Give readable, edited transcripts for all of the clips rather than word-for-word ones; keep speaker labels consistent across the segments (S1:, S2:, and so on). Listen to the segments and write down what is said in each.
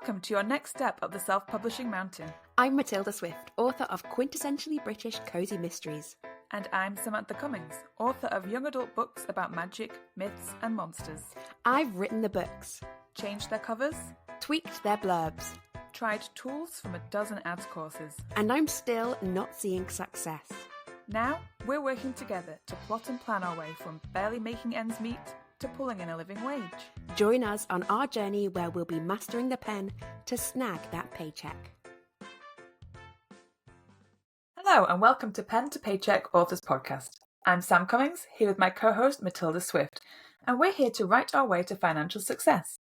S1: Welcome to your next step up the self-publishing mountain.
S2: I'm Matilda Swift, author of quintessentially British cozy mysteries.
S1: And I'm Samantha Cummings, author of young adult books about magic, myths and monsters.
S2: I've written the books,
S1: Changed their covers,
S2: tweaked their blurbs,
S1: tried tools from a dozen ads courses.
S2: and I'm still not seeing success.
S1: Now, we're working together to plot and plan our way from barely making ends meet to pulling in a living wage.
S2: Join us on our journey where we'll be mastering the pen to snag that paycheck.
S1: Hello and welcome to Pen to Paycheck Authors Podcast. I'm Sam Cummings, here with my co-host Matilda Swift, and we're here to write our way to financial success.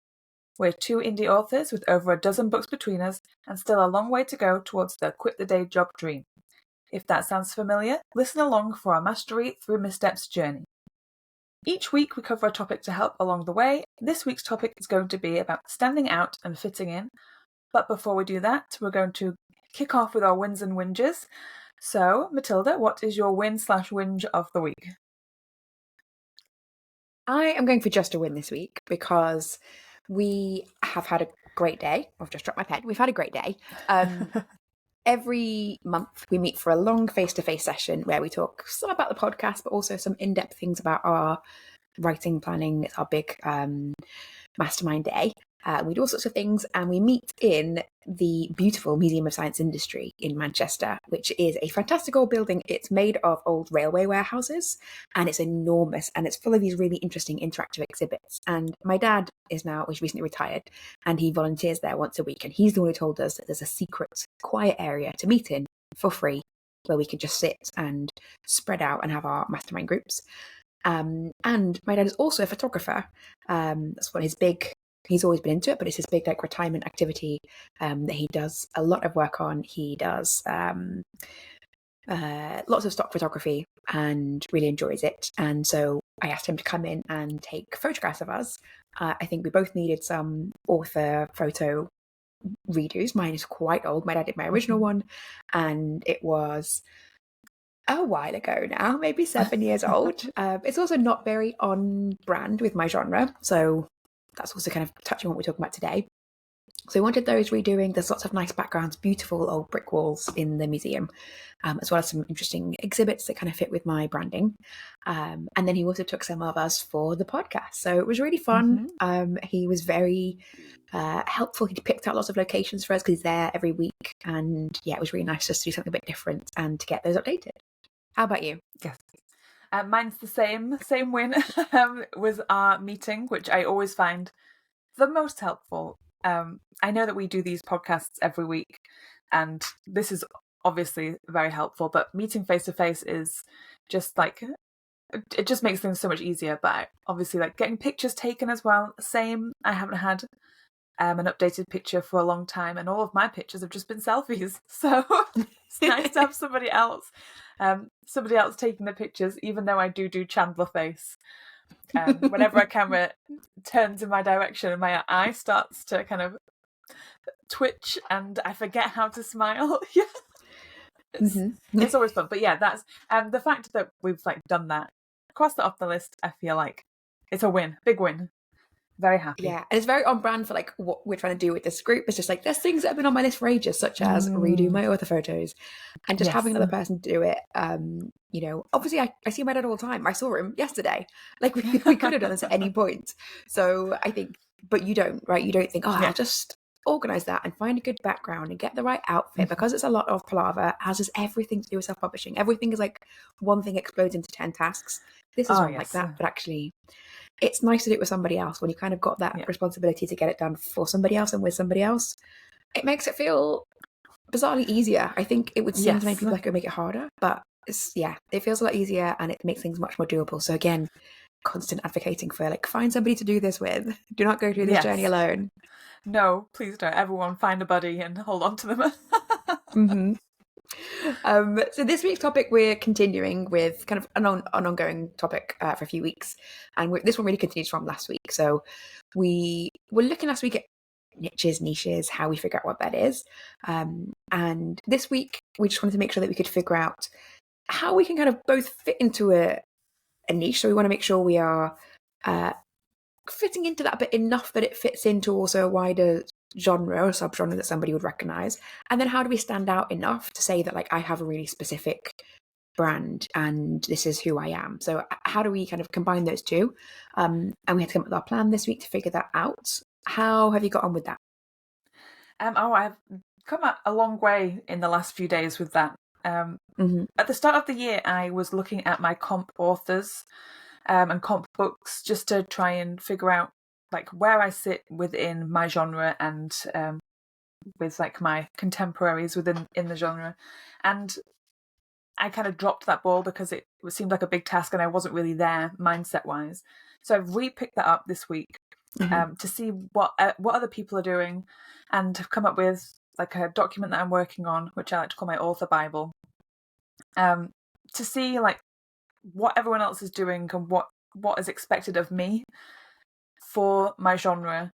S1: We're two indie authors with over a dozen books between us and still a long way to go towards the quit the day job dream. If that sounds familiar, listen along for our mastery through missteps journey. Each week we cover a topic to help along the way. This week's topic is going to be about standing out and fitting in. But before we do that, we're going to kick off with our wins and whinges. So, Matilda, what is your win/whinge of the week?
S2: I am going for just a win this week because we have had a great day. I've just dropped my pen. We've had a great day. Every month we meet for a long face-to-face session where we talk some about the podcast, but also some in-depth things about our writing planning. It's our big mastermind day. We do all sorts of things, and we meet in the beautiful Museum of Science Industry in Manchester, which is a fantastic old building. It's made of old railway warehouses, and it's enormous, and it's full of these really interesting interactive exhibits. And my dad he's recently retired, and he volunteers there once a week, and he's the one who told us that there's a secret, quiet area to meet in for free, where we can just sit and spread out and have our mastermind groups. And my dad is also a photographer. That's one of his big. He's always been into it, but it's his big retirement activity that he does a lot of work on. He does lots of stock photography and really enjoys it. And so I asked him to come in and take photographs of us. I think we both needed some author photo redos. Mine is quite old. My dad did my original one, and it was a while ago now, maybe 7 years old. It's also not very on brand with my genre, so that's also kind of touching on what we're talking about today. So we wanted those redoing. There's lots of nice backgrounds, beautiful old brick walls in the museum, as well as some interesting exhibits that kind of fit with my branding. And then he also took some of us for the podcast. So it was really fun. He was very helpful. He picked out lots of locations for us because he's there every week. And yeah, it was really nice just to do something a bit different and to get those updated. How about you?
S1: Yes. Mine's the same win was our meeting, which I always find the most helpful. I know that we do these podcasts every week, and this is obviously very helpful, but meeting face-to-face is just it just makes things so much easier. But obviously getting pictures taken as well, same. I haven't had an updated picture for a long time, and all of my pictures have just been selfies. So it's nice to have somebody else taking the pictures, even though I do Chandler face. Whenever a camera turns in my direction and my eye starts to kind of twitch and I forget how to smile. It's always fun. But yeah, that's the fact that we've done that, crossed it off the list. I feel like it's a win, big win. Very happy.
S2: Yeah, and it's very on brand for what we're trying to do with this group. It's just there's things that have been on my list for ages, such as redo my author photos, and just having another person to do it. Obviously I see my dad all the time. I saw him yesterday. We could have done this at any point. So I think, but you don't, right? You don't think, I'll just organize that and find a good background and get the right outfit, because it's a lot of palaver, as is everything to do with self-publishing. Everything is one thing explodes into 10 tasks. This is one like that, but actually it's nice to do it with somebody else when you kind of got that responsibility to get it done for somebody else and with somebody else. It makes it feel bizarrely easier. I think it would seem to many people it would make it harder, but it feels a lot easier and it makes things much more doable. So again, constant advocating for find somebody to do this with. Do not go through this journey alone.
S1: No, please don't. Everyone find a buddy and hold on to them.
S2: So this week's topic, we're continuing with kind of an ongoing topic for a few weeks, and this one really continues from last week. So we were looking last week at niches, how we figure out what that is, and this week we just wanted to make sure that we could figure out how we can kind of both fit into a niche. So we want to make sure we are fitting into that, but enough that it fits into also a wider genre or subgenre that somebody would recognize? And then how do we stand out enough to say that like I have a really specific brand and this is who I am? So how do we kind of combine those two? And we had to come up with our plan this week to figure that out. How have you got on with that?
S1: I've come a long way in the last few days with that. At the start of the year, I was looking at my comp authors and comp books just to try and figure out like where I sit within my genre and with like my contemporaries in the genre. And I kind of dropped that ball because it seemed like a big task and I wasn't really there mindset wise. So I've re-picked that up this week to see what other people are doing, and have come up with like a document that I'm working on, which I like to call my author Bible, to see like what everyone else is doing and what is expected of me for my genre.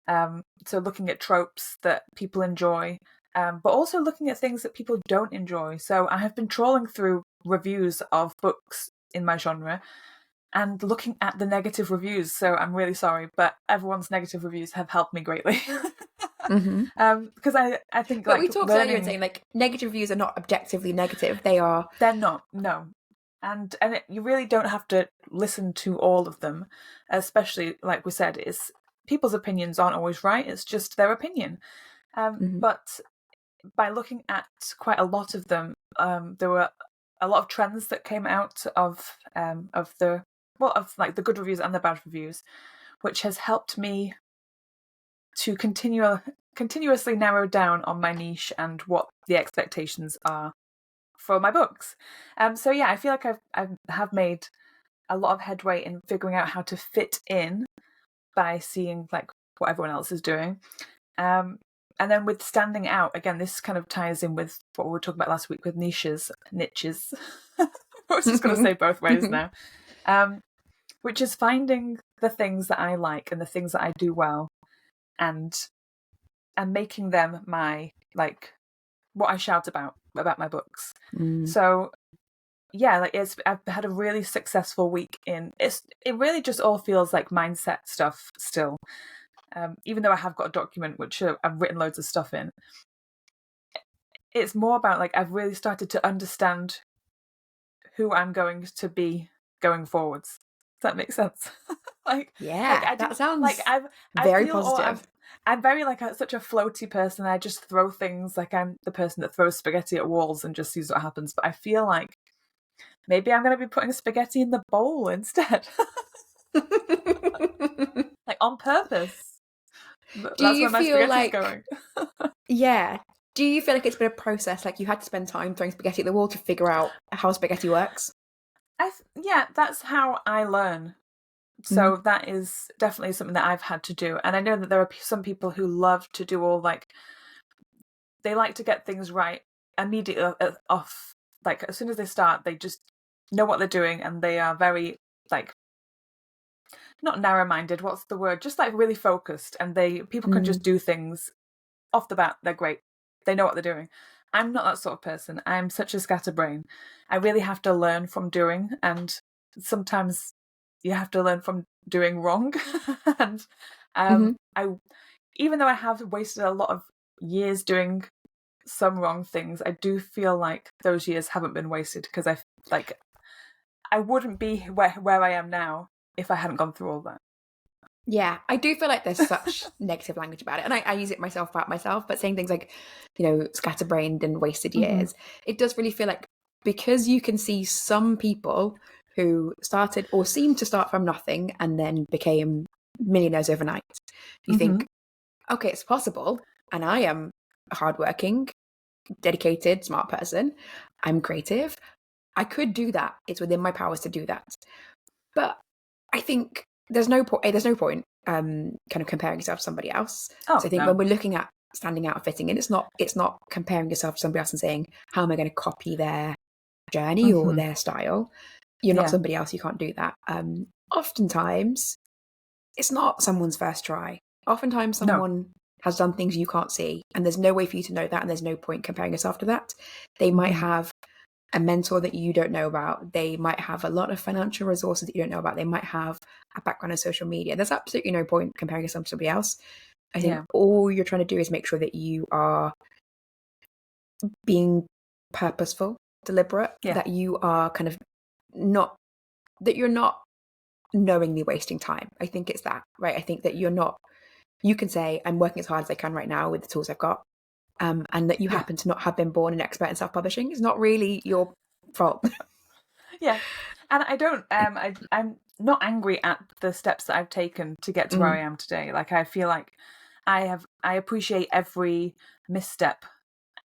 S1: So looking at tropes that people enjoy, but also looking at things that people don't enjoy. So I have been trawling through reviews of books in my genre and looking at the negative reviews. So I'm really sorry, but everyone's negative reviews have helped me greatly. Because I think
S2: but
S1: like
S2: we talked earlier and saying like negative reviews are not objectively negative. They're
S1: not, no. And you really don't have to listen to all of them, especially like we said, it's people's opinions aren't always right. It's just their opinion. But by looking at quite a lot of them, there were a lot of trends that came out of like the good reviews and the bad reviews, which has helped me to continuously narrow down on my niche and what the expectations are for my books. So yeah, I feel like I have made a lot of headway in figuring out how to fit in by seeing like what everyone else is doing. And then with standing out, again, this kind of ties in with what we were talking about last week with niches. I was just going to say both ways now. Which is finding the things that I like and the things that I do well, and making them my like what I shout about my books. So yeah, like I've had a really successful week it really just all feels like mindset stuff still. Even though I have got a document which I've written loads of stuff in, it's more about like I've really started to understand who I'm going to be going forwards. Does that make sense?
S2: that sounds
S1: like I
S2: very
S1: feel
S2: positive.
S1: I'm very like such a floaty person. I just throw things, like I'm the person that throws spaghetti at walls and just sees what happens. But I feel like maybe I'm going to be putting spaghetti in the bowl instead. Like on purpose. That's where my spaghetti's going.
S2: Yeah. Do you feel like it's been a process, like you had to spend time throwing spaghetti at the wall to figure out how spaghetti works?
S1: Yeah, that's how I learn. So that is definitely something that I've had to do. And I know that there are some people who love to do all like, they like to get things right immediately off. Like as soon as they start, they just know what they're doing, and they are very like, not narrow-minded, what's the word? Just like really focused, and people can just do things off the bat. They're great. They know what they're doing. I'm not that sort of person. I'm such a scatterbrain. I really have to learn from doing, and sometimes you have to learn from doing wrong. And I, even though I have wasted a lot of years doing some wrong things, I do feel like those years haven't been wasted, because I wouldn't be where I am now if I hadn't gone through all that.
S2: Yeah, I do feel like there's such negative language about it, and I use it myself about myself, but saying things like, scatterbrained and wasted years, it does really feel like, because you can see some people who started or seemed to start from nothing and then became millionaires overnight, you think, okay, it's possible, and I am a hardworking, dedicated, smart person, I'm creative, I could do that, it's within my powers to do that. But I think there's no point kind of comparing yourself to somebody else. So I think when we're looking at standing out and fitting in, it's not comparing yourself to somebody else and saying, how am I going to copy their journey or their style? You're not somebody else, you can't do that. Oftentimes it's not someone's first try. Oftentimes someone has done things you can't see, and there's no way for you to know that, and there's no point comparing yourself to that. They might have a mentor that you don't know about. They might have a lot of financial resources that you don't know about. They might have a background in social media. There's absolutely no point comparing yourself to somebody else. I think all you're trying to do is make sure that you are being purposeful, deliberate, that you are kind of not, that you're not knowingly wasting time. I think it's that, right? I think that you can say, I'm working as hard as I can right now with the tools I've got. And that you happen to not have been born an expert in self-publishing is not really your fault.
S1: Yeah. And I don't, I'm not angry at the steps that I've taken to get to where I am today. Like, I feel like I appreciate every misstep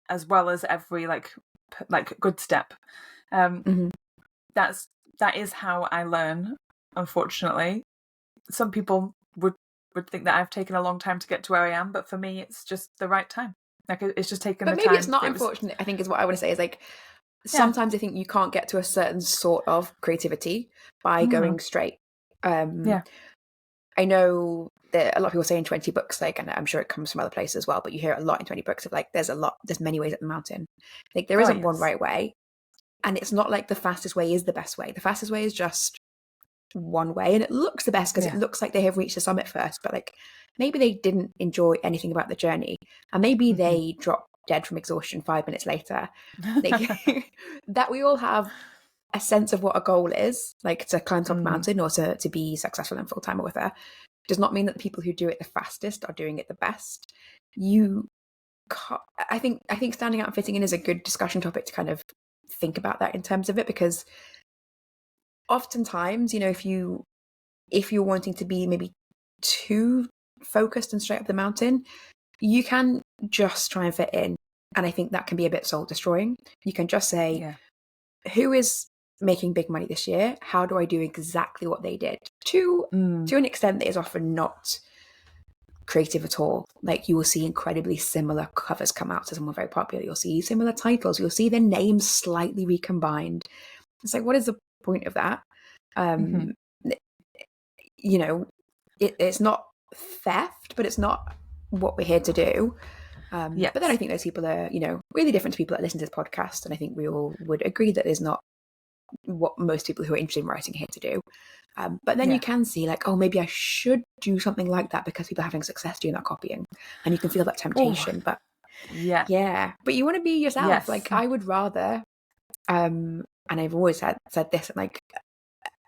S1: as well as every like good step. That is how I learn, unfortunately. Some people would think that I've taken a long time to get to where I am, but for me, it's just the right time. Like, it's just taken the time.
S2: But maybe it's not unfortunate, I think, is what I want to say, is like, sometimes I think you can't get to a certain sort of creativity by going straight. I know that a lot of people say in 20 books, like, and I'm sure it comes from other places as well, but you hear a lot in 20 books of like, there's many ways up the mountain. Like, there isn't one right way. And it's not like the fastest way is the best way. The fastest way is just one way, and it looks the best because it looks like they have reached the summit first, but like, maybe they didn't enjoy anything about the journey, and maybe they dropped dead from exhaustion 5 minutes later. Like, that we all have a sense of what a goal is, like to climb top of the mountain or to be successful in full-time or whatever, does not mean that the people who do it the fastest are doing it the best. I think standing out and fitting in is a good discussion topic to kind of think about that in terms of it, because oftentimes, if you're wanting to be maybe too focused and straight up the mountain, you can just try and fit in, and I think that can be a bit soul destroying. You can just say, who is making big money this year? How do I do exactly what they did? To an extent that is often not creative at all. Like, you will see incredibly similar covers come out to someone very popular. You'll see similar titles. You'll see their names slightly recombined. It's like, what is the point of that? It's not theft, but it's not what we're here to do. But then I think those people are, really different to people that listen to this podcast. And I think we all would agree that is not what most people who are interested in writing are here to do. But then you can see like, oh, maybe I should do something like that because people are having success doing that copying. And you can feel that temptation. But but you want to be yourself. Like, I would rather, and I've always said this,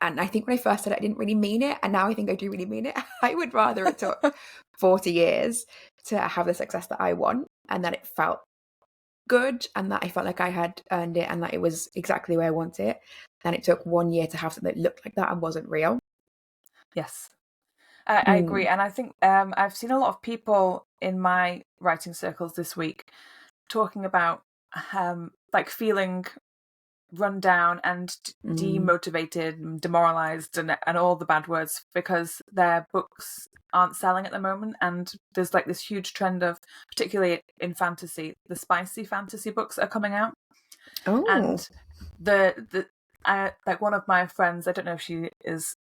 S2: and I think when I first said it, I didn't really mean it. And now I think I do really mean it. I would rather it took 40 years to have the success that I want, and that it felt good, and that I felt like I had earned it, and that it was exactly where I want it. And it took 1 year to have something that looked like that and wasn't real.
S1: Yes, I agree. And I think I've seen a lot of people in my writing circles this week talking about like feeling run down and demotivated and demoralized and all the bad words because their books aren't selling at the moment. And there's like this huge trend of, particularly in fantasy, the spicy fantasy books are coming out. And like one of my friends, I don't know if she is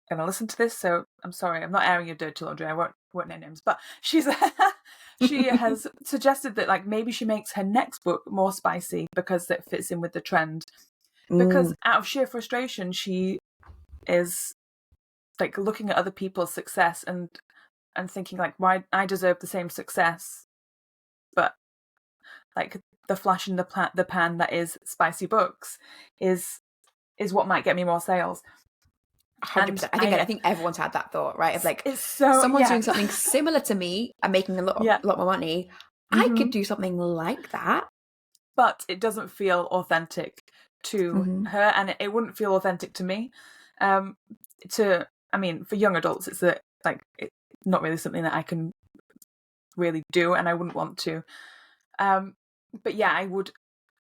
S1: going to listen to this, so I'm sorry, I'm not airing your dirty laundry, I won't name names, but she has suggested that like maybe she makes her next book more spicy because it fits in with the trend. Because out of sheer frustration, she is like looking at other people's success and thinking like, why I deserve the same success, but like the flash in the pan that is spicy books is what might get me more sales.
S2: 100%. I think everyone's had that thought, right? Of like, it's someone's doing something similar to me and making a lot more money. I could do something like that,
S1: but it doesn't feel authentic to her, and it wouldn't feel authentic to me. For young adults, it's not really something that I can really do, and I wouldn't want to. But yeah, I would.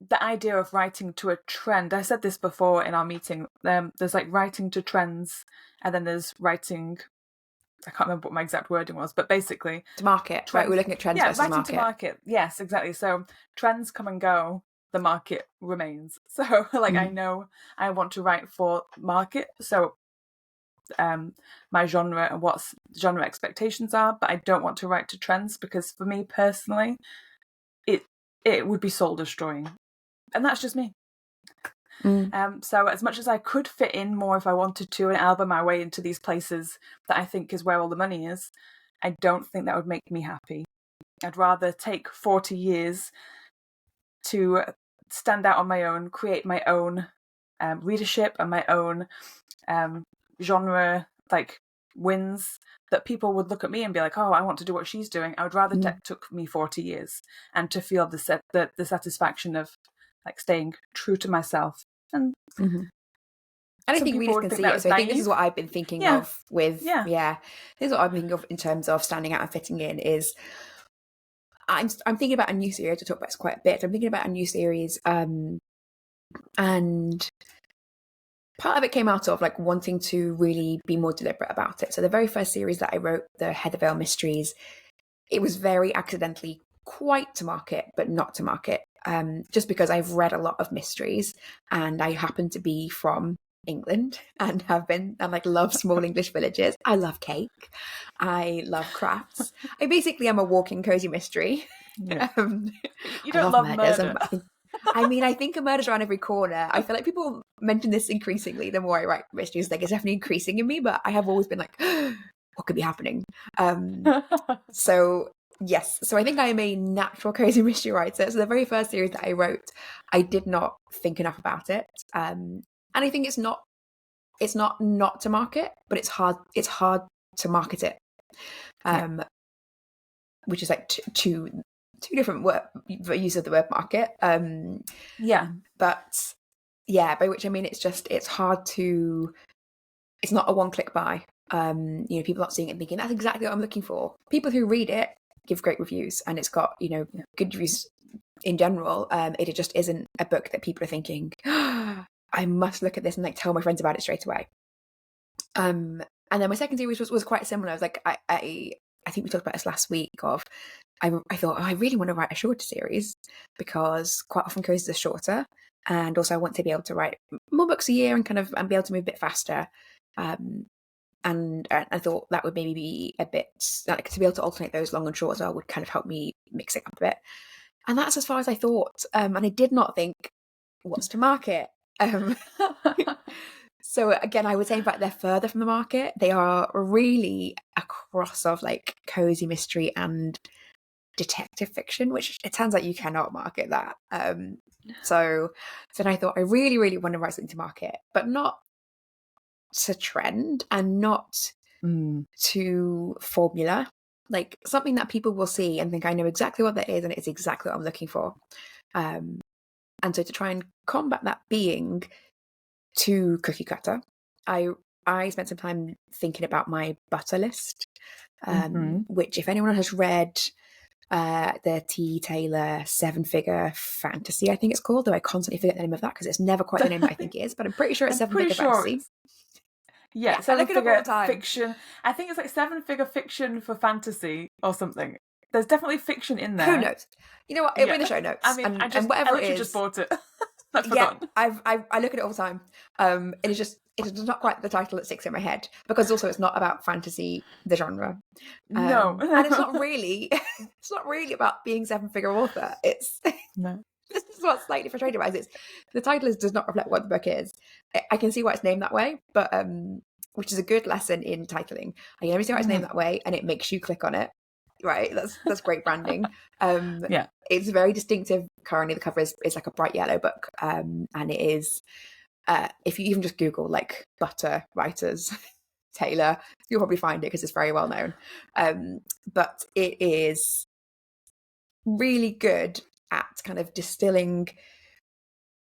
S1: The idea of writing to a trend, I said this before in our meeting, there's like writing to trends, and then there's writing, I can't remember what my exact wording was, but basically
S2: to market, right? We're looking at trends versus market.
S1: To market. Yes, exactly. So trends come and go, the market remains. So like I know I want to write for market, so my genre and what genre expectations are, but I don't want to write to trends because for me personally, it would be soul destroying. And that's just me. So as much as I could fit in more if I wanted to and elbow my way into these places that I think is where all the money is, I don't think that would make me happy. I'd rather take 40 years to stand out on my own, create my own readership and my own genre like wins, that people would look at me and be like, oh, I want to do what she's doing. I would rather that took me 40 years and to feel the satisfaction of like staying true to myself. And
S2: I think readers can see it. So I think this is what I've been thinking of with, this is what I'm thinking of in terms of standing out and fitting in is I'm thinking about a new series. I talk about this quite a bit. I'm thinking about a new series, and part of it came out of like wanting to really be more deliberate about it. So the very first series that I wrote, the Heathervale Mysteries, it was very accidentally quite to market, but not to market, just because I've read a lot of mysteries and I happen to be from England and like love small English villages. I love cake. I love crafts. I basically am a walking cozy mystery.
S1: Yeah. You don't love murder.
S2: I think a murder's around every corner. I feel like people mention this increasingly the more I write mysteries. Like, it's definitely increasing in me, but I have always been like, what could be happening? So yes, so I think I am a natural cozy mystery writer. So the very first series that I wrote, I did not think enough about it, and I think it's not to market, but it's hard to market it, which is like two different use of the word market. But by which I mean it's hard to. It's not a one-click buy. People not seeing it and thinking that's exactly what I'm looking for. People who read it give great reviews, and it's got good reviews in general. It just isn't a book that people are thinking, oh, I must look at this and like tell my friends about it straight away. And then my second series was quite similar. I was like, I think we talked about this last week. I thought, I really want to write a shorter series because quite often cozies are shorter, and also I want to be able to write more books a year and be able to move a bit faster. And I thought that would maybe be a bit like to be able to alternate those long and short as well would kind of help me mix it up a bit. And that's as far as I thought. And I did not think what's to market. So again, I would say in fact they're further from the market. They are really a cross of like cozy mystery and detective fiction, which it turns out you cannot market that. So then I thought I really, really want to write something to market, but not to trend and not to formula, like something that people will see and think I know exactly what that is and it's exactly what I'm looking for. And so to try and combat that being too cookie cutter, I spent some time thinking about my butter list, which if anyone has read the T. Taylor 7-Figure Fantasy, I think it's called, though I constantly forget the name of that because it's never quite the name that I think it is, but I'm pretty sure it's 7-Figure Fantasy.
S1: Yeah, 7-figure fiction. I think it's like 7-figure fiction for fantasy or something. There's definitely fiction in there.
S2: Who knows? You know what? It'll be in the show notes.
S1: I mean,
S2: and whatever it is,
S1: just bought it.
S2: I look at it all the time. It is not quite the title that sticks in my head because also it's not about fantasy, the genre.
S1: No,
S2: and it's not really about being 7-figure author. It's
S1: no.
S2: This is what's slightly frustrating about it. The title does not reflect what the book is. I can see why it's named that way, but which is a good lesson in titling. I can only see why it's named that way, and it makes you click on it. Right, that's great branding. It's very distinctive. Currently, the cover is like a bright yellow book, and it is. If you even just Google like butter writers Taylor, you'll probably find it because it's very well known. But it is really good at kind of distilling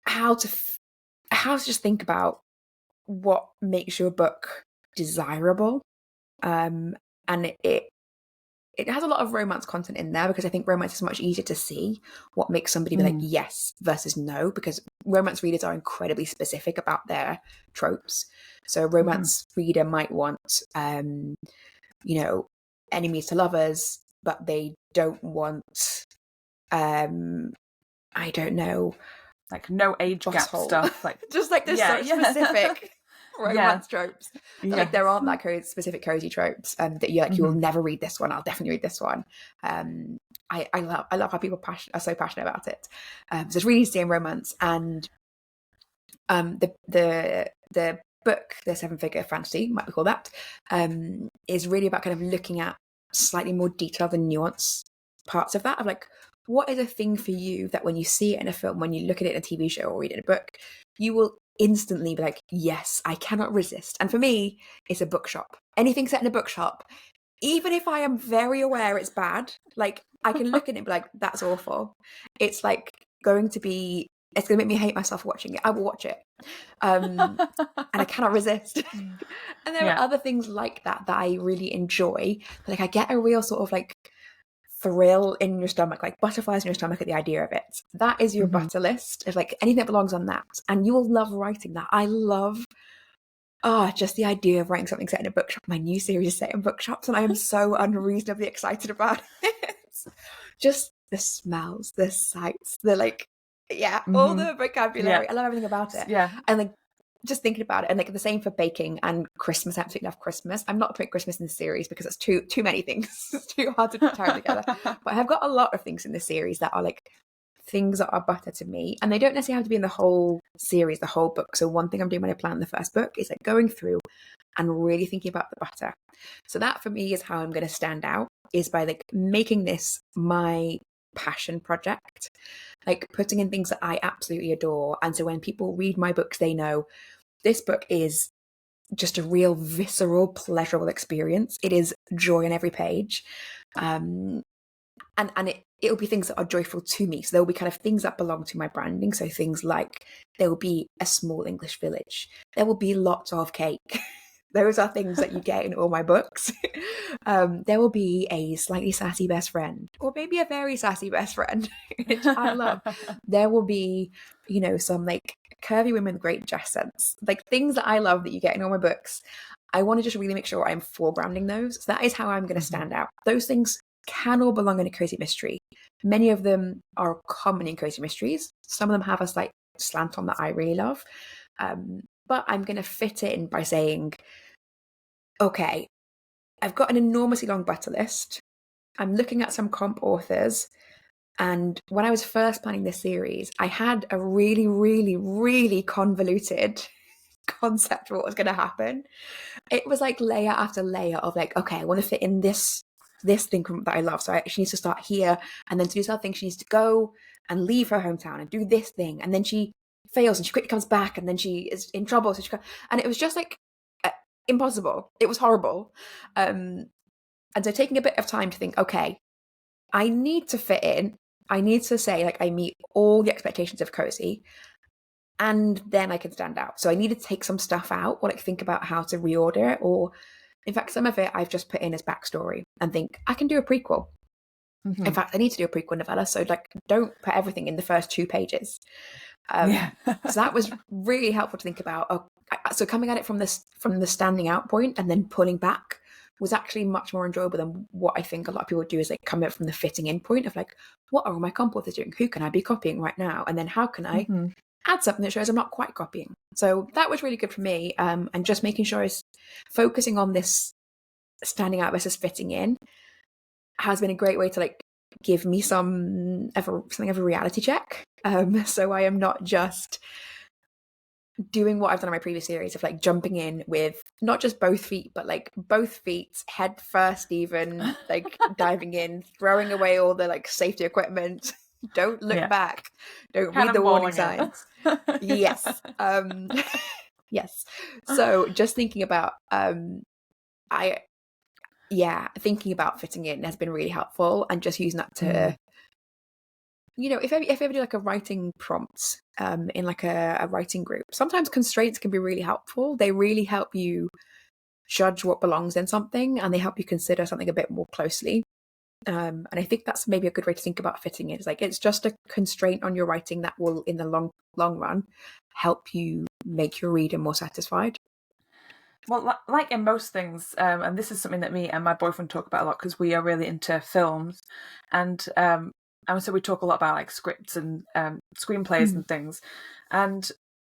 S2: how to just think about what makes your book desirable, and it has a lot of romance content in there because I think romance is much easier to see what makes somebody be like yes versus no, because romance readers are incredibly specific about their tropes. So a romance reader might want enemies to lovers, but they don't want I don't know,
S1: like no age gap stuff, like
S2: just like there's specific romance tropes. Like there aren't that specific cozy tropes, that you're like, you will never read this one. I'll definitely read this one. I love how people are so passionate about it. So it's really easy to see in romance, and the book, the 7-Figure Fantasy, might be called that, is really about kind of looking at slightly more detailed and nuanced parts of that, of like, what is a thing for you that when you see it in a film, when you look at it in a TV show or read it in a book, you will instantly be like, yes, I cannot resist. And for me, it's a bookshop. Anything set in a bookshop, even if I am very aware it's bad, like I can look at it and be like, that's awful. It's like it's going to make me hate myself for watching it. I will watch it. And I cannot resist. And there are other things like that I really enjoy. Like I get a real sort of like thrill in your stomach, like butterflies in your stomach at the idea of it. That is your butter list of like anything that belongs on that. And you will love writing that. I love just the idea of writing something set in a bookshop. My new series is set in bookshops, and I am so unreasonably excited about it. Just the smells, the sights, the like, all the vocabulary. I love everything about it.
S1: Yeah.
S2: And like just thinking about it, and like the same for baking and Christmas. I absolutely love Christmas. I'm not putting Christmas in the series because it's too many things. It's too hard to tie together. But I've got a lot of things in the series that are like things that are butter to me, and they don't necessarily have to be in the whole series, the whole book. So one thing I'm doing when I plan the first book is like going through and really thinking about the butter. So that for me is how I'm going to stand out, is by like making this my passion project, like putting in things that I absolutely adore. And so when people read my books, they know this book is just a real visceral, pleasurable experience. It is joy on every page. And it'll be things that are joyful to me. So there will be kind of things that belong to my branding. So things like there will be a small English village. There will be lots of cake. Those are things that you get in all my books. There will be a slightly sassy best friend, or maybe a very sassy best friend, which I love. There will be, some like curvy women with great dress sense, like things that I love that you get in all my books. I want to just really make sure I'm foregrounding those. So that is how I'm going to stand out. Those things can all belong in a cozy mystery. Many of them are common in cozy mysteries. Some of them have a slight slant on that I really love. But I'm going to fit it in by saying, okay, I've got an enormously long butter list. I'm looking at some comp authors. And when I was first planning this series, I had a really, really, really convoluted concept of what was going to happen. It was like layer after layer of like, okay, I want to fit in this thing that I love. So she needs to start here, and then to do this other thing, she needs to go and leave her hometown and do this thing, and then she fails and she quickly comes back, and then she is in trouble. And it was just like impossible. It was horrible. And so taking a bit of time to think, okay, I need to fit in. I need to say like I meet all the expectations of cozy, and then I can stand out. So I need to take some stuff out, or like think about how to reorder it, or in fact, some of it I've just put in as backstory and think I can do a prequel. In fact, I need to do a prequel novella. So like, don't put everything in the first 2 pages. So that was really helpful to think about. So coming at it from the standing out point and then pulling back was actually much more enjoyable than what I think a lot of people do, is like come up from the fitting in point of like, what are all my comp authors doing? Who can I be copying right now? And then how can I add something that shows I'm not quite copying? So that was really good for me. And just making sure is focusing on this standing out versus fitting in has been a great way to like give me something of a reality check. So I am not just doing what I've done in my previous series of like jumping in with not just both feet, but like both feet head first, even like diving in, throwing away all the like safety equipment. Don't look back. Don't read the warning signs. Yes. Yes. So just thinking about thinking about fitting in has been really helpful, and just using that to if I ever do like a writing prompt in like a writing group, sometimes constraints can be really helpful. They really help you judge what belongs in something, and they help you consider something a bit more closely. And I think that's maybe a good way to think about fitting in. It's like it's just a constraint on your writing that will, in the long run, help you make your reader more satisfied.
S1: Well, like in most things, and this is something that me and my boyfriend talk about a lot because we are really into films, and so we talk a lot about like scripts and screenplays and things. And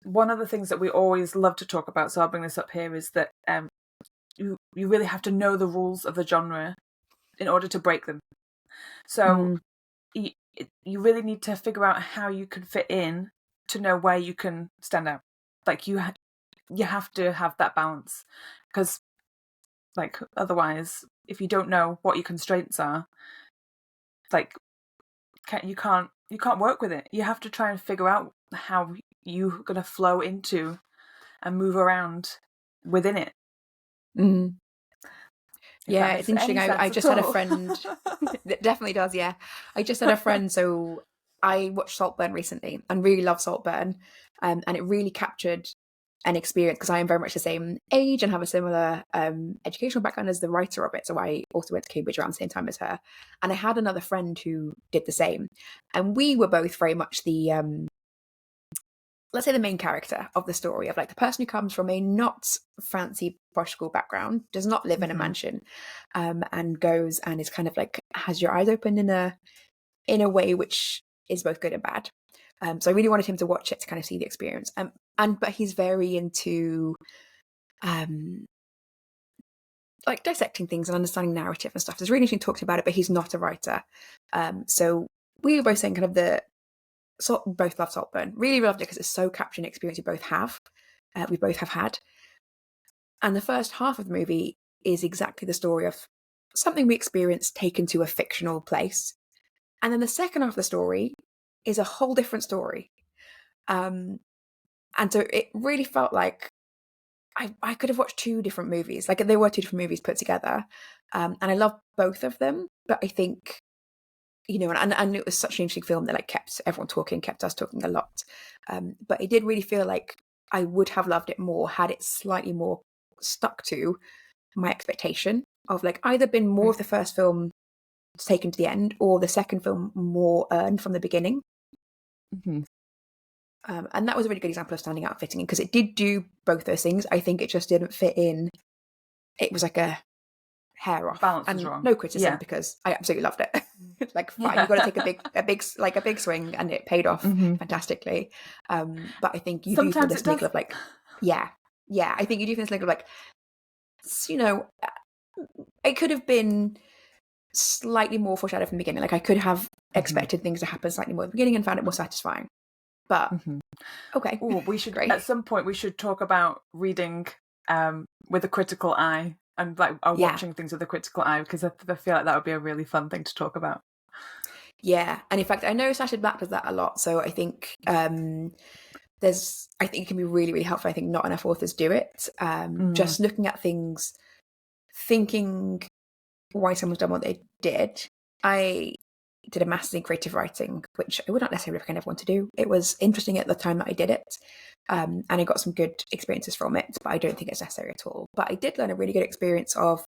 S1: one of the things that we always love to talk about, so I'll bring this up here, is that you really have to know the rules of the genre in order to break them. So you really need to figure out how you can fit in to know where you can stand out. Like you have to have that balance, because Like, otherwise, if you don't know what your constraints are, like, you can't work with it. You have to try and figure out how you're going to flow into and move around within it.
S2: Mm. Yeah,
S1: That
S2: it's
S1: makes
S2: interesting.
S1: any sense
S2: I
S1: at
S2: just had a
S1: all.
S2: friend. It definitely does. Yeah, I just had a friend. So I watched Saltburn recently and really love Saltburn, and it really captured an experience because I am very much the same age and have a similar educational background as the writer of it. So I also went to Cambridge around the same time as her, and I had another friend who did the same, and we were both very much the let's say the main character of the story, of like the person who comes from a not fancy posh school background, does not live in a mansion, and goes and is kind of like has your eyes open in a way which is both good and bad. So I really wanted him to watch it to kind of see the experience. But he's very into like dissecting things and understanding narrative and stuff. There's really interesting talking about it, but he's not a writer. So we were both saying kind of both love Saltburn. Really loved it because it's so capturing an experience we both have. We both have had. And the first half of the movie is exactly the story of something we experienced taken to a fictional place. And then the second half of the story is a whole different story. And so it really felt like I could have watched two different movies. Like they were two different movies put together. And I love both of them. But I think, and it was such an interesting film that like kept everyone talking, kept us talking a lot. But it did really feel like I would have loved it more had it slightly more stuck to my expectation of like either been more of the first film taken to the end or the second film more earned from the beginning.
S1: Mm-hmm.
S2: And that was a really good example of standing out and fitting in because it did do both those things. I think it just didn't fit in. It was like a hair off.
S1: Balance
S2: and
S1: was wrong.
S2: no criticism
S1: Yeah.
S2: because I absolutely loved it. Like fine,
S1: Yeah.
S2: you got to take a big swing, and it paid off fantastically. But I think you do feel
S1: Sometimes
S2: this
S1: it does.
S2: niggle of like, yeah. I think you do feel this niggle of like, it could have been slightly more foreshadowed from the beginning. Like I could have expected things to happen slightly more at the beginning and found it more satisfying. But okay.
S1: Ooh, we should
S2: Great.
S1: at some point we should talk about reading with a critical eye and like watching things with a critical eye, because I feel like that would be a really fun thing to talk about.
S2: Yeah, and in fact, I know Sacha Black does that a lot. So I think I think it can be really, really helpful. I think not enough authors do it. Just looking at things, thinking why someone's done what they did. I did a master's in creative writing, which I would not necessarily recommend everyone to do. It was interesting at the time that I did it, and I got some good experiences from it, but I don't think it's necessary at all. But I did learn a really good experience of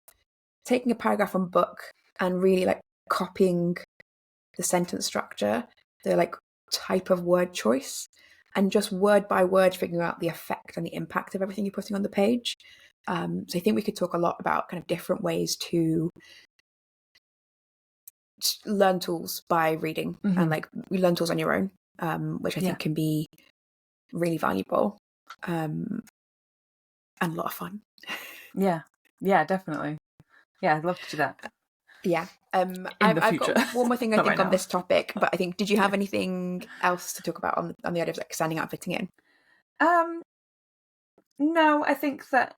S2: taking a paragraph from a book and really like copying the sentence structure, the like type of word choice, and just word by word figuring out the effect and the impact of everything you're putting on the page. So I think we could talk a lot about kind of different ways to learn tools by reading, and like you learn tools on your own, which I think can be really valuable and a lot of fun.
S1: Yeah, definitely. Yeah, I'd love to do that.
S2: Yeah.
S1: I've
S2: got one more thing I think on this topic, but I think, did you have anything else to talk about on the idea of like standing out and fitting in?
S1: No, I think that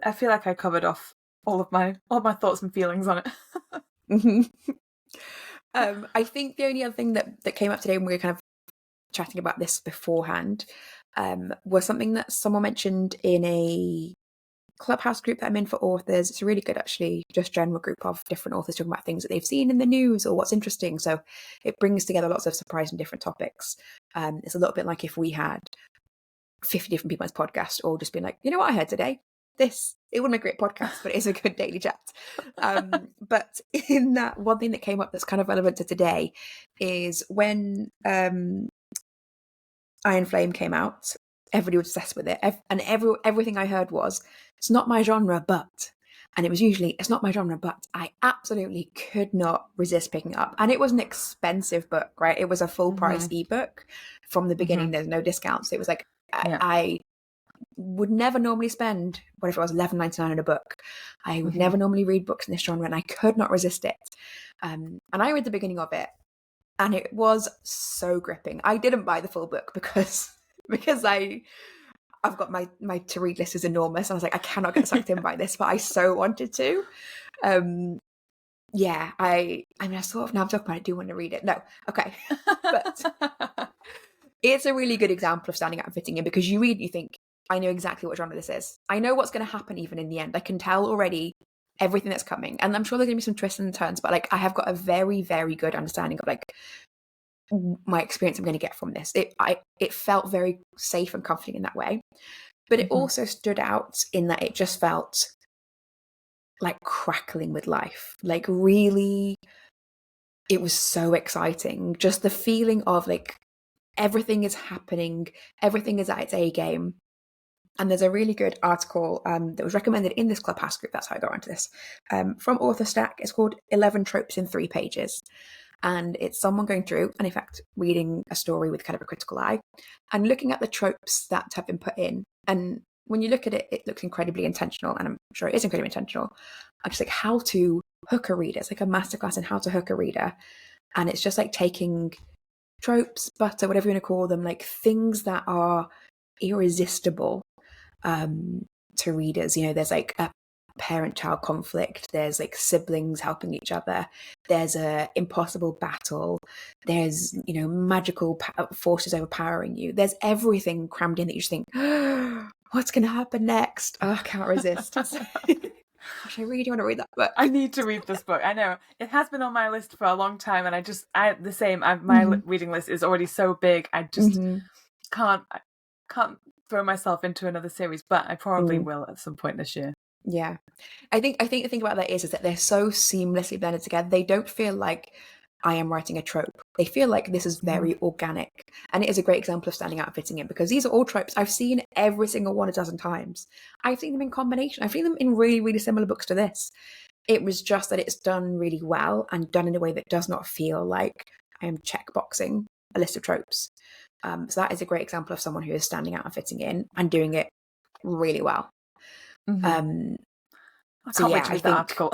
S1: I feel like I covered off all my thoughts and feelings on it.
S2: I think the only other thing that came up today when we were kind of chatting about this beforehand was something that someone mentioned in a Clubhouse group that I'm in for authors. It's really good, actually, just general group of different authors talking about things that they've seen in the news or what's interesting. So it brings together lots of surprising different topics. It's a little bit like if we had 50 different people on this podcast all just being like, you know what I heard today? It wouldn't be a great podcast, but it's a good daily chat. But in that, one thing that came up that's kind of relevant to today is when Iron Flame came out, everybody was obsessed with it. And everything I heard was, it's not my genre, but... And it was usually, it's not my genre, but I absolutely could not resist picking it up. And it was an expensive book, right? It was a full price ebook from the beginning. There's no discounts. It was like, I would never normally spend whatever it was, $11.99 on a book. I would never normally read books in this genre, and I could not resist it. And I read the beginning of it, and it was so gripping. I didn't buy the full book because I've got my to read list is enormous. I was like, I cannot get sucked in by this, but I so wanted to. Yeah, I mean, I sort of, now I'm talking about it, I do want to read it. No, okay. But it's a really good example of standing out and fitting in, because you read and you think, I know exactly what genre this is. I know what's going to happen even in the end. I can tell already everything that's coming. And I'm sure there's going to be some twists and turns, but like I have got a very, very good understanding of like my experience I'm going to get from this. It felt very safe and comforting in that way. But it also stood out in that it just felt like crackling with life. Like really, it was so exciting. Just the feeling of like everything is happening, everything is at its A game. And there's a really good article that was recommended in this Clubhouse group, that's how I got onto this, from Author Stack. It's called 11 Tropes in 3 Pages. And it's someone going through and, in fact, reading a story with kind of a critical eye and looking at the tropes that have been put in. And when you look at it, it looks incredibly intentional, and I'm sure it is incredibly intentional. I'm just like how to hook a reader. It's like a masterclass in how to hook a reader. And it's just like taking tropes, butter, whatever you want to call them, like things that are irresistible to readers. You know, there's like a parent-child conflict, there's like siblings helping each other, there's a impossible battle, there's, you know, magical forces overpowering you, there's everything crammed in that you just think, oh, what's going to happen next? Oh, I can't resist. Gosh, I really do want to read that book.
S1: I need to read this book. I know it has been on my list for a long time, and my reading list is already so big. I just can't throw myself into another series, but I probably will at some point this year.
S2: Yeah, I think the thing about that is that they're so seamlessly blended together. They don't feel like I am writing a trope. They feel like this is very organic, and it is a great example of standing out and fitting in, because these are all tropes I've seen every single one a dozen times. I've seen them in combination. I've seen them in really, really similar books to this. It was just that it's done really well and done in a way that does not feel like I am checkboxing a list of tropes. So that is a great example of someone who is standing out and fitting in and doing it really well.
S1: I can't wait to read the article.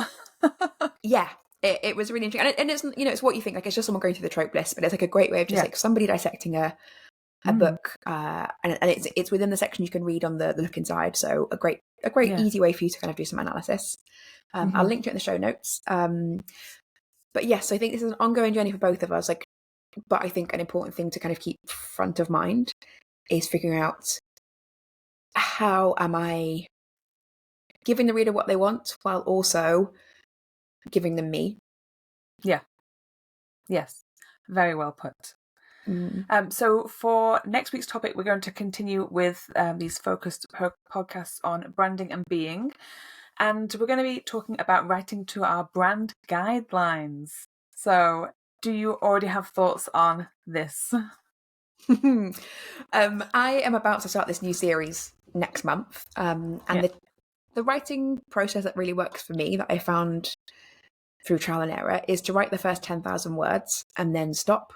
S2: Yeah, it was really interesting, and it's, you know, it's what you think, like it's just someone going through the trope list, but it's like a great way of just like somebody dissecting a book, and it's within the section you can read on the look inside. So a great easy way for you to kind of do some analysis. I'll link to it in the show notes. But yes, I think this is an ongoing journey for both of us. Like, but I think an important thing to kind of keep front of mind is figuring out, how am I giving the reader what they want while also giving them me? Yeah.
S1: Yes. Very well put. So for next week's topic, we're going to continue with these focused podcasts on branding and being. And we're going to be talking about writing to our brand guidelines. So do you already have thoughts on this?
S2: I am about to start this new series next month. And the writing process that really works for me, that I found through trial and error, is to write the first 10,000 words and then stop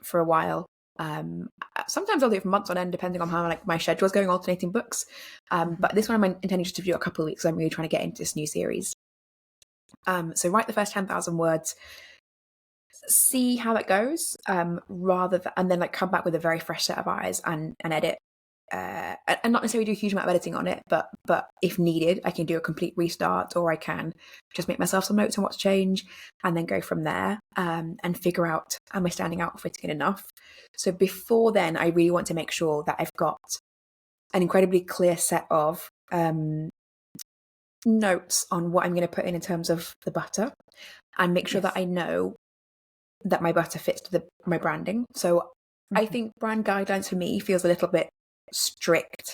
S2: for a while. Sometimes I'll do it for months on end, depending on how like my schedule is going, alternating books. But this one I'm intending just to do a couple of weeks. So I'm really trying to get into this new series. So write the first 10,000 words, see how that goes, and then like come back with a very fresh set of eyes and edit. And not necessarily do a huge amount of editing on it, but if needed, I can do a complete restart, or I can just make myself some notes on what to change and then go from there, and figure out, am I standing out, fitting in enough? So before then, I really want to make sure that I've got an incredibly clear set of notes on what I'm going to put in terms of the butter, and make sure that I know that my butter fits to my branding. So I think brand guidelines for me feels a little bit strict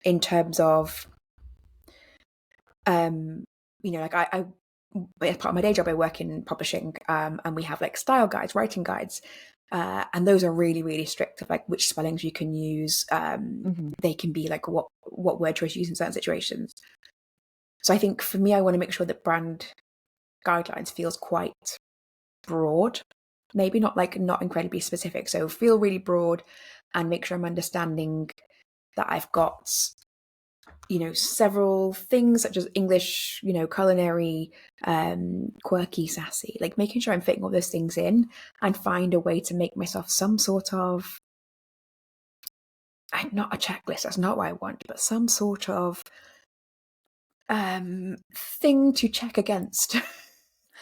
S2: in terms of, you know, like I as part of my day job, I work in publishing, and we have like style guides, writing guides, and those are really, really strict of like which spellings you can use. They can be like what word choice you use in certain situations. So I think for me, I want to make sure that brand guidelines feels quite broad, maybe not incredibly specific. So feel really broad, and make sure I'm understanding that I've got, you know, several things such as English, you know, culinary, quirky, sassy, like making sure I'm fitting all those things in and find a way to make myself some sort of not a checklist, that's not what I want, but some sort of thing to check against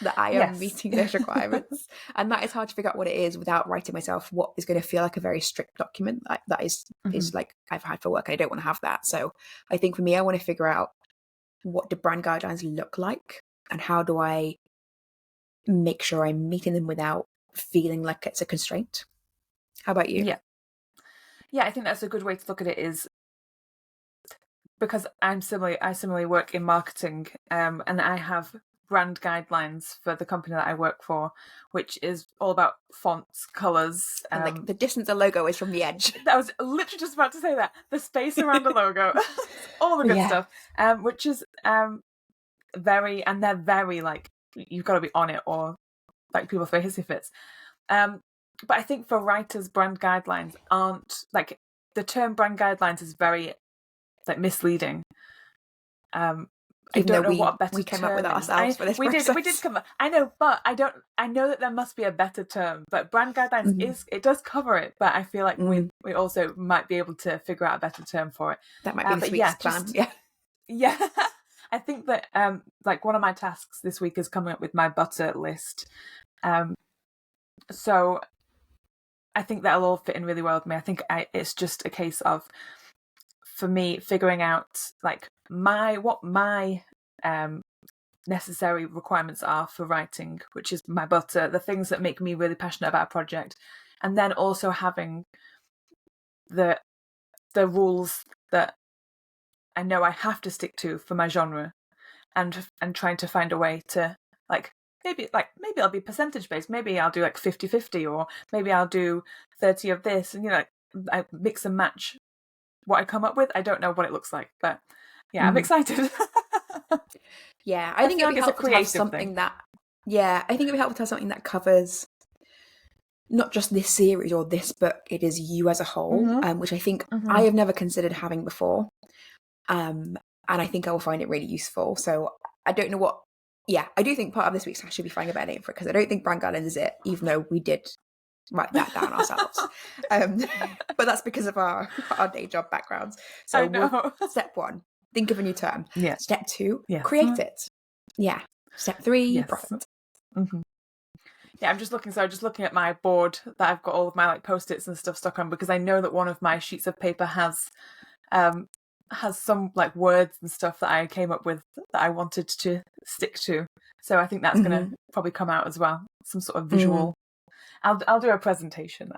S2: that I am meeting those requirements. And that is hard to figure out what it is without writing myself what is going to feel like a very strict document that is like I've had for work, and I don't want to have that. So I think for me, I want to figure out, what do brand guidelines look like, and how do I make sure I'm meeting them without feeling like it's a constraint? How about you?
S1: Yeah, I think that's a good way to look at it, is because I similarly work in marketing, and I have brand guidelines for the company that I work for, which is all about fonts, colours,
S2: and like the distance the logo is from the edge.
S1: I was literally just about to say that, the space around the logo, all the good stuff, which is very, and they're very like, you've got to be on it, or like people say hissy fits. But I think for writers, brand guidelines aren't like, the term brand guidelines is very like misleading. I don't know what a better term is. We came up with it ourselves for this process. We did come up. I know, but I know that there must be a better term. But brand guidelines it does cover it. But I feel like we also might be able to figure out a better term for it.
S2: That might be this week's plan.
S1: Yeah. I think that like one of my tasks this week is coming up with my butter list. So I think that'll all fit in really well with me. I think it's just a case of, for me, figuring out like what my necessary requirements are for writing, which is my butter, the things that make me really passionate about a project, and then also having the rules that I know I have to stick to for my genre, and trying to find a way to maybe it'll be percentage based. Maybe I'll do like 50-50, or maybe I'll do 30 of this, and I mix and match what I come up with. I don't know what it looks like, but yeah, I'm excited.
S2: Yeah, I think it'd be helpful to have something that. Yeah, I think it'd be helpful to have something that covers not just this series or this book. It is you as a whole, which I think I have never considered having before, and I think I will find it really useful. So I don't know what. Yeah, I do think part of this week's task should be finding a better name for it, because I don't think brand guidelines is it, even though we did write that down ourselves. But that's because of our day job backgrounds. So step 1, think of a new term.
S1: Yeah.
S2: Step 2, create it. Yeah. Step 3, profit.
S1: Yeah, I'm just looking at my board that I've got all of my like post-its and stuff stuck on, because I know that one of my sheets of paper has some like words and stuff that I came up with that I wanted to stick to. So I think that's going to probably come out as well. Some sort of visual. I'll do a presentation.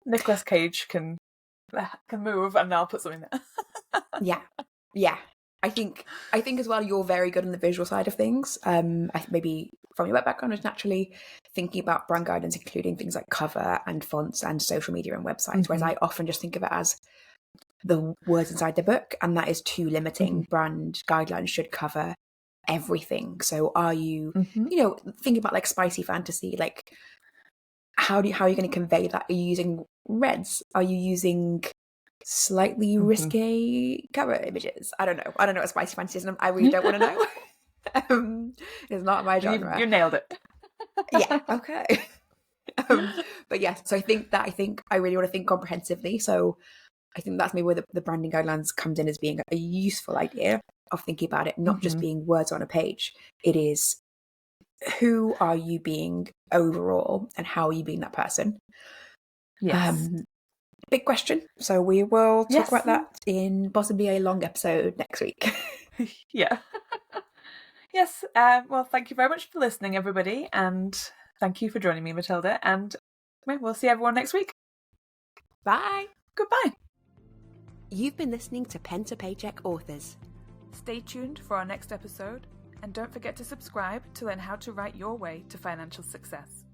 S1: Nicolas Cage can move, and I'll put something there. Yeah. I think as well, you're very good on the visual side of things. Maybe from your web background is naturally thinking about brand guidance, including things like cover and fonts and social media and websites, whereas I often just think of it as the words inside the book, and that is too limiting. Brand guidelines should cover everything. So are you, thinking about like spicy fantasy, like how are you going to convey that? Are you using reds? Are you using slightly risque cover images? I don't know what spicy fantasy is, and I really don't want to know. It's not my genre. You nailed it.
S2: Yeah. Okay. But yeah, so I think I really want to think comprehensively. So I think that's maybe where the branding guidelines comes in, as being a useful idea of thinking about it, not just being words on a page. It is, who are you being overall, and how are you being that person? Yes. Big question. So we will talk about that in possibly a long episode next week.
S1: Yeah. Yes. Well, thank you very much for listening, everybody, and thank you for joining me, Matilda, and we'll see everyone next week.
S2: Bye.
S1: Goodbye.
S2: You've been listening to Pen to Paycheck Authors.
S1: Stay tuned for our next episode, and don't forget to subscribe to learn how to write your way to financial success.